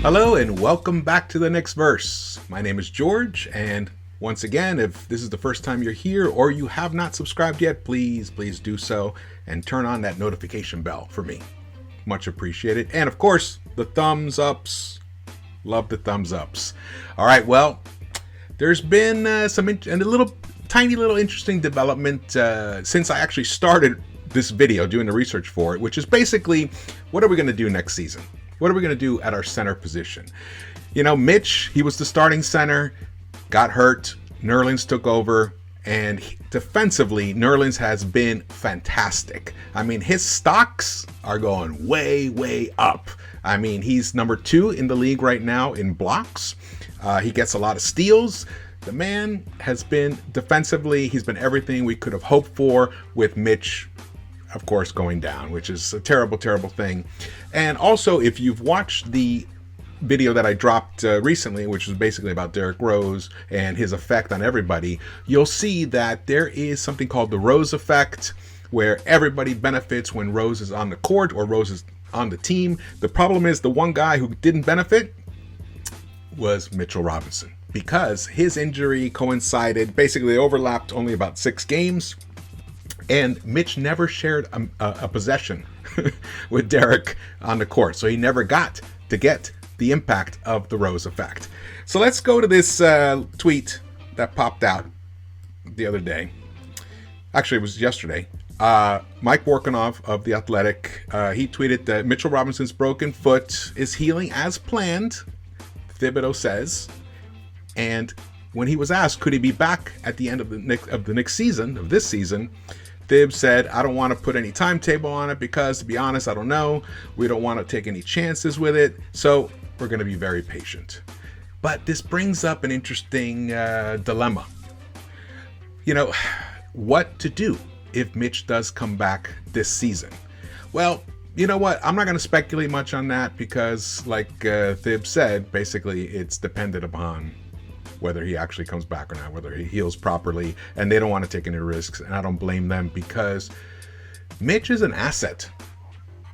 Hello and welcome back to the Knicks-Verse. My name is George, and once again, if this is the first time you're here or you have not subscribed yet, please do so and turn on that notification bell for me. Much appreciated. And of course, the thumbs ups. Love the thumbs ups. All right, well, there's been a tiny little interesting development since I actually started this video doing the research for it, which is basically, what are we going to do next season? What are we going to do at our center position? You know, Mitch, he was the starting center, got hurt. Nerlens took over, and defensively, Nerlens has been fantastic. I mean, his stocks are going way up. I mean, he's number 2 in the league right now in blocks. He gets a lot of steals. The man has been defensively, he's been everything we could have hoped for, with Mitch, of course, going down, which is a terrible thing. And also, if you've watched the video that I dropped recently, which was basically about Derrick Rose and his effect on everybody, you'll see that there is something called the Rose effect, where everybody benefits when Rose is on the court or Rose is on the team. The problem is the one guy who didn't benefit was Mitchell Robinson, because his injury coincided, basically they overlapped only about 6 games. And Mitch never shared a possession with Derrick on the court. So he never got to get the impact of the Rose effect. So let's go to this tweet that popped out the other day. Actually, it was yesterday. Mike Workanoff of The Athletic, he tweeted that Mitchell Robinson's broken foot is healing as planned, Thibodeau says. And when he was asked, could he be back at the end of the Knicks season, of this season, Thib said, I don't want to put any timetable on it because, to be honest, I don't know. We don't want to take any chances with it. So we're going to be very patient. But this brings up an interesting dilemma. You know, what to do if Mitch does come back this season? Well, you know what? I'm not going to speculate much on that because, like Thib said, basically it's dependent upon whether he actually comes back or not, whether he heals properly, and they don't want to take any risks, and I don't blame them, because Mitch is an asset.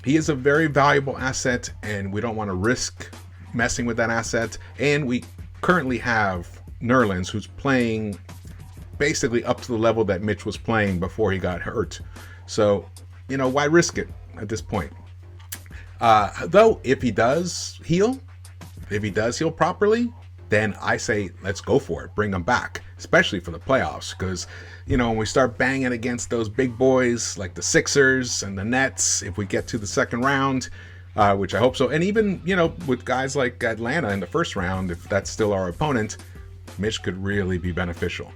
He is a very valuable asset, and we don't want to risk messing with that asset. And we currently have Nerlens, who's playing basically up to the level that Mitch was playing before he got hurt. So, you know, why risk it at this point? Though, if he does heal properly, then I say, let's go for it. Bring them back, especially for the playoffs. Because, you know, when we start banging against those big boys like the Sixers and the Nets, if we get to the second round, which I hope so, and even, you know, with guys like Atlanta in the first round, if that's still our opponent, Mitch could really be beneficial.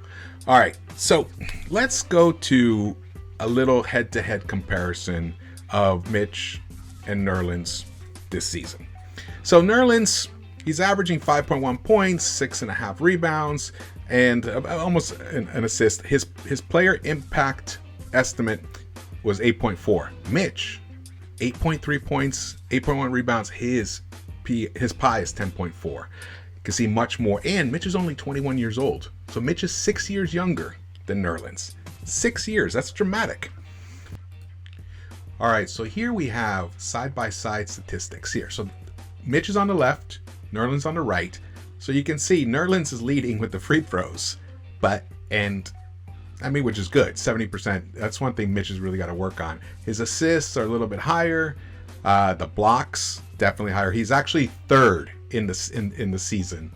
All right, so let's go to a little head-to-head comparison of Mitch and Nerlens this season. So Nerlens, he's averaging 5.1 points, 6.5 rebounds, and almost an assist. His player impact estimate was 8.4. Mitch, 8.3 points, 8.1 rebounds. His pie is 10.4. You can see much more. And Mitch is only 21 years old. So Mitch is 6 years younger than Nerlens. 6 years. That's dramatic. All right, so here we have side-by-side statistics here. So Mitch is on the left, Nerlens on the right. So you can see Nerlens is leading with the free throws, which is good, 70%. That's one thing Mitch has really got to work on. His assists are a little bit higher. The blocks, definitely higher. He's actually third in the season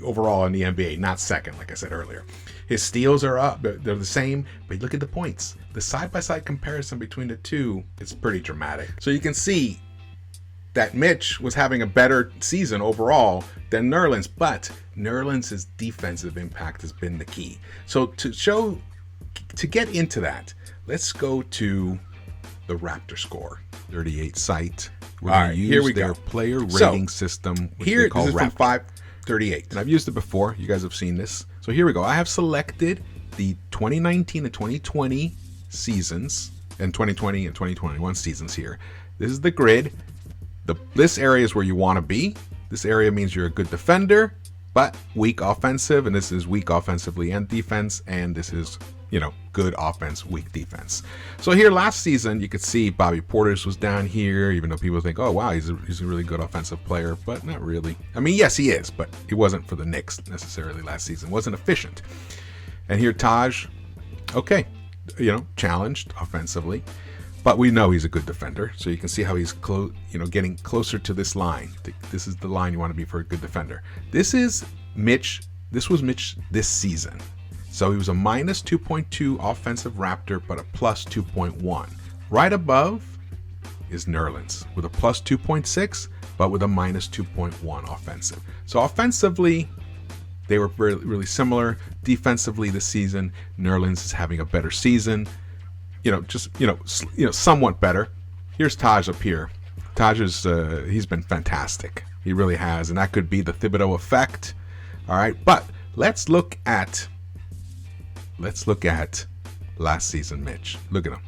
overall in the NBA, not second, like I said earlier. His steals are up, they're the same, but look at the points. The side-by-side comparison between the two is pretty dramatic. So you can see that Mitch was having a better season overall than Nerlens, but Nerlens' defensive impact has been the key. So to get into that, let's go to the Raptor Score 38 site. We're going to use their player rating system, which they call Raptor. This is from 538, and I've used it before. You guys have seen this. So here we go. I have selected the 2019 and 2020 seasons, and 2020 and 2021 seasons here. This is the grid. This area is where you want to be. This area means you're a good defender, but weak offensive, and this is weak offensively and defense, and this is good offense, weak defense. So here last season, you could see Bobby Portis was down here, even though people think, oh, wow, he's a really good offensive player, but not really. I mean, yes, he is, but he wasn't for the Knicks necessarily last season. Wasn't efficient. And here Taj, okay, challenged offensively, but we know he's a good defender. So you can see how he's getting closer to this line. This is the line you want to be for a good defender. This is Mitch. This was Mitch this season. So he was a minus 2.2 offensive Raptor, but a plus 2.1. Right above is Nerlens with a plus 2.6, but with a minus 2.1 offensive. So offensively, they were really similar. Defensively this season, Nerlens is having a better season. Somewhat better. Here's Taj up here. Taj is he's been fantastic. He really has, and that could be the Thibodeau effect. All right, but let's look at last season Mitch. Look at him.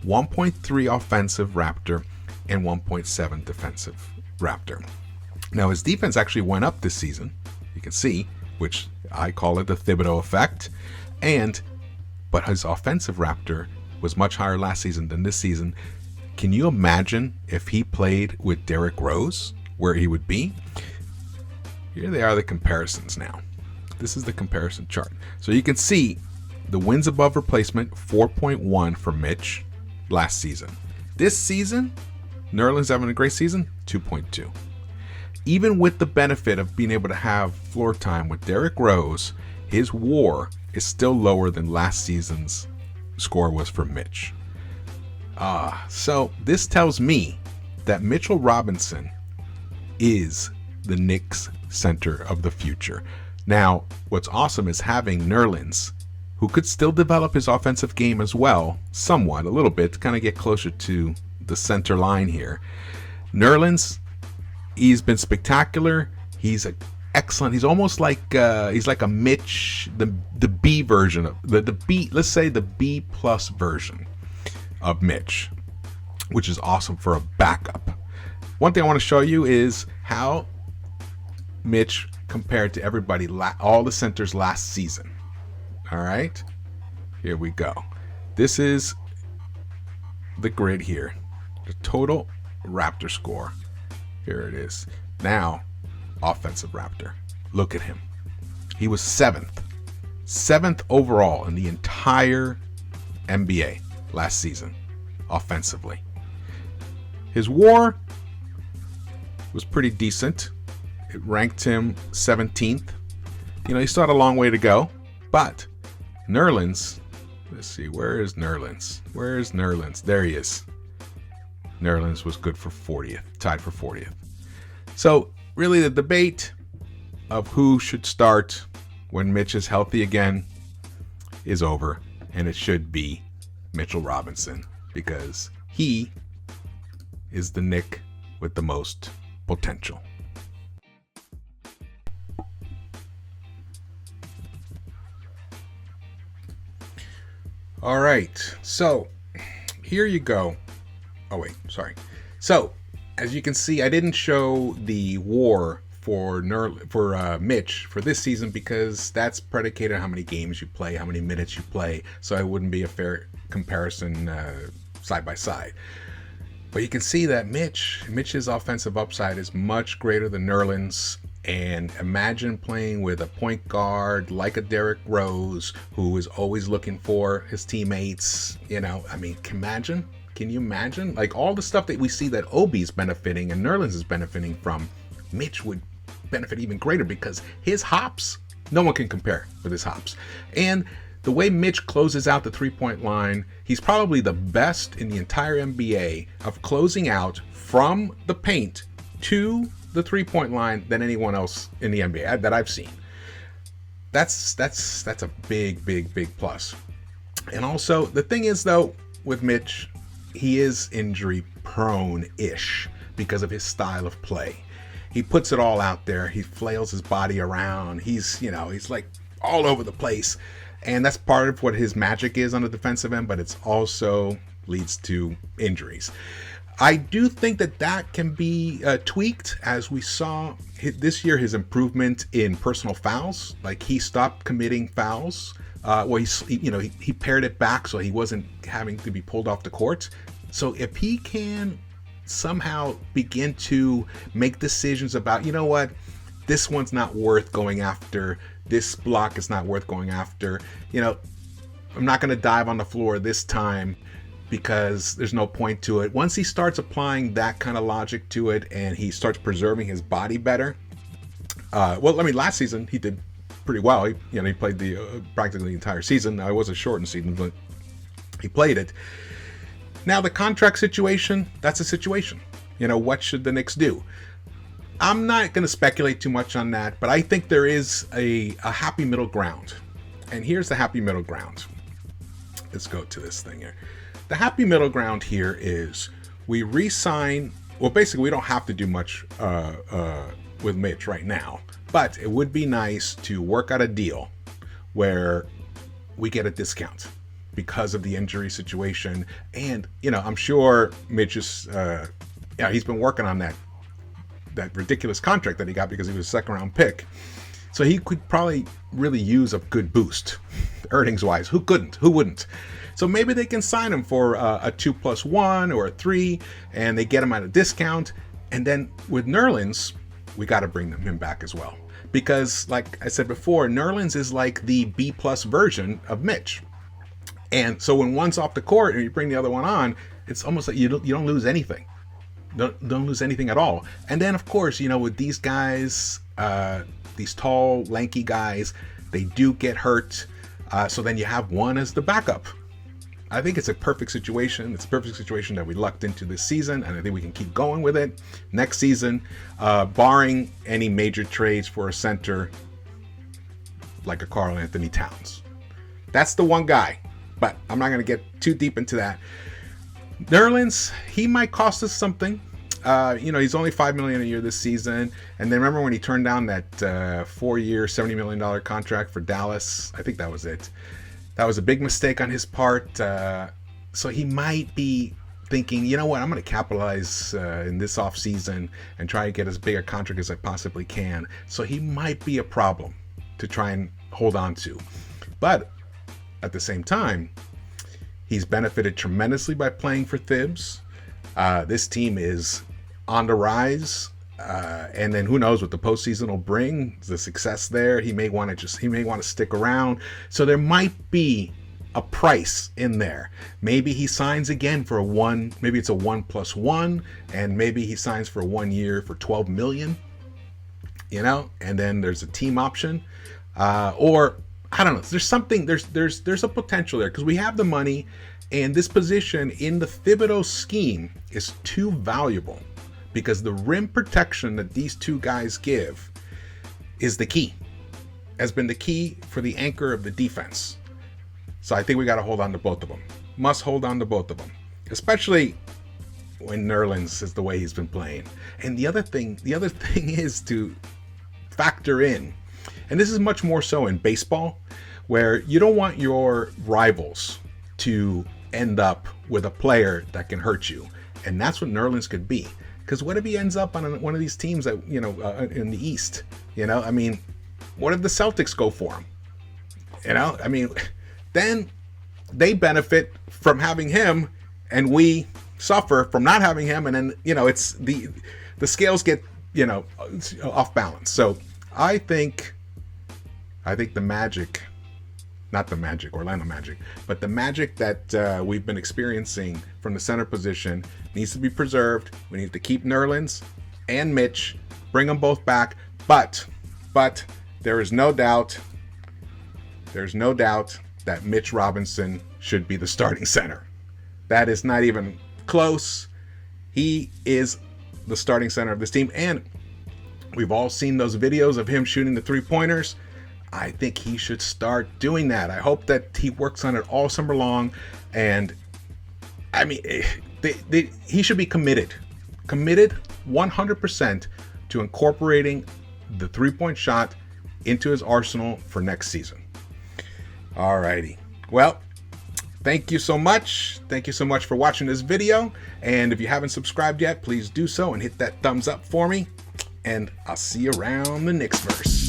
1.3 offensive Raptor and 1.7 defensive Raptor. Now his defense actually went up this season. You can see, which I call it the Thibodeau effect. But his offensive Raptor was much higher last season than this season. Can you imagine if he played with Derrick Rose, where he would be? Here they are, the comparisons now. This is the comparison chart. So you can see the wins above replacement, 4.1 for Mitch last season. This season, Nerlens having a great season, 2.2. Even with the benefit of being able to have floor time with Derrick Rose, his WAR is still lower than last season's score was for Mitch. So this tells me that Mitchell Robinson is the Knicks center of the future. Now, what's awesome is having Nerlens, who could still develop his offensive game as well, somewhat, a little bit, to kind of get closer to the center line here. Nerlens, he's been spectacular. He's excellent. He's almost like he's like a Mitch, the B version of the B. Let's say the B plus version of Mitch, which is awesome for a backup. One thing I want to show you is how Mitch compared to everybody, all the centers last season. All right, here we go. This is the grid here, the total Raptor score. Here it is. Now, offensive Raptor. Look at him. He was seventh overall in the entire NBA last season, offensively. His WAR was pretty decent. It ranked him 17th. He still had a long way to go, but Nerlens, let's see, where is Nerlens? There he is. Nerlens was good for 40th, tied for 40th. So really the debate of who should start when Mitch is healthy again is over, and it should be Mitchell Robinson because he is the Knick with the most potential. All right, so here you go. Oh wait, sorry. So as you can see, I didn't show the WAR for Mitch for this season because that's predicated on how many games you play, how many minutes you play. So it wouldn't be a fair comparison side by side. But you can see that Mitch's offensive upside is much greater than Nerlens. And imagine playing with a point guard like a Derrick Rose, who is always looking for his teammates. Can you imagine? Like all the stuff that we see that Obi's benefiting and Nerlens is benefiting from, Mitch would benefit even greater because his hops, no one can compare with his hops. And the way Mitch closes out the three-point line, he's probably the best in the entire NBA of closing out from the paint to the three-point line than anyone else in the NBA that I've seen. That's a big plus. And also the thing is though with Mitch, he is injury prone-ish because of his style of play. He puts it all out there. He flails his body around. He's like all over the place. And that's part of what his magic is on the defensive end, but it's also leads to injuries. I do think that can be tweaked, as we saw this year, his improvement in personal fouls. Like he stopped committing fouls He pared it back so he wasn't having to be pulled off the court. So if he can somehow begin to make decisions about, you know what, this one's not worth going after, this block is not worth going after, I'm not going to dive on the floor this time because there's no point to it. Once he starts applying that kind of logic to it and he starts preserving his body better, last season he did pretty well. He played practically the entire season. Now, it was a shortened season, but he played it. Now, the contract situation, that's a situation. What should the Knicks do? I'm not going to speculate too much on that, but I think there is a happy middle ground. And here's the happy middle ground. Let's go to this thing here. The happy middle ground here is we re-sign. Well, basically, we don't have to do much with Mitch right now, but it would be nice to work out a deal where we get a discount because of the injury situation. And, I'm sure Mitch is, he's been working on that ridiculous contract that he got because he was a second round pick. So he could probably really use a good boost earnings wise. Who couldn't? Who wouldn't? So maybe they can sign him for a 2+1 or a 3 and they get him at a discount. And then with Nerlens, we got to bring him back as well. Because like I said before, Nerlens is like the B+ version of Mitch. And so when one's off the court and you bring the other one on, it's almost like you don't lose anything. Don't lose anything at all. And then, of course, with these guys, these tall, lanky guys, they do get hurt. So then you have one as the backup. I think it's a perfect situation. It's a perfect situation that we lucked into this season, and I think we can keep going with it next season, barring any major trades for a center like a Karl Anthony Towns. That's the one guy. But I'm not going to get too deep into that. Nerlens, he might cost us something. He's only $5 million a year this season. And then remember when he turned down that 4-year, $70 million contract for Dallas? I think that was it. That was a big mistake on his part. So he might be thinking, you know what, I'm going to capitalize in this offseason and try to get as big a contract as I possibly can. So he might be a problem to try and hold on to. But at the same time, he's benefited tremendously by playing for Thibs. This team is on the rise, and then who knows what the postseason will bring. The success there, he may want to stick around. So there might be a price in there. Maybe he signs again for maybe it's a 1+1, and maybe he signs for 1 year for $12 million. And then there's a team option, or I don't know. There's something. There's a potential there because we have the money, and this position in the Thibodeau scheme is too valuable because the rim protection that these two guys give is the key. Has been the key for the anchor of the defense. So I think we got to hold on to both of them. Must hold on to both of them, especially when Nerlens is the way he's been playing. And the other thing is to factor in. And this is much more so in baseball, where you don't want your rivals to end up with a player that can hurt you. And that's what Nerlens could be. Because what if he ends up on one of these teams that, in the East? What if the Celtics go for him? Then they benefit from having him, and we suffer from not having him. And then, it's the scales get, off balance. So I think the Magic, not the Magic, Orlando Magic, but the Magic that we've been experiencing from the center position needs to be preserved. We need to keep Nerlens and Mitch, bring them both back. But there's no doubt that Mitch Robinson should be the starting center. That is not even close. He is the starting center of this team. And we've all seen those videos of him shooting the 3-pointers. I think he should start doing that. I hope that he works on it all summer long. And he should be committed 100% to incorporating the 3-point shot into his arsenal for next season. Alrighty. Well, thank you so much. Thank you so much for watching this video. And if you haven't subscribed yet, please do so and hit that thumbs up for me. And I'll see you around the Knicks-Verse.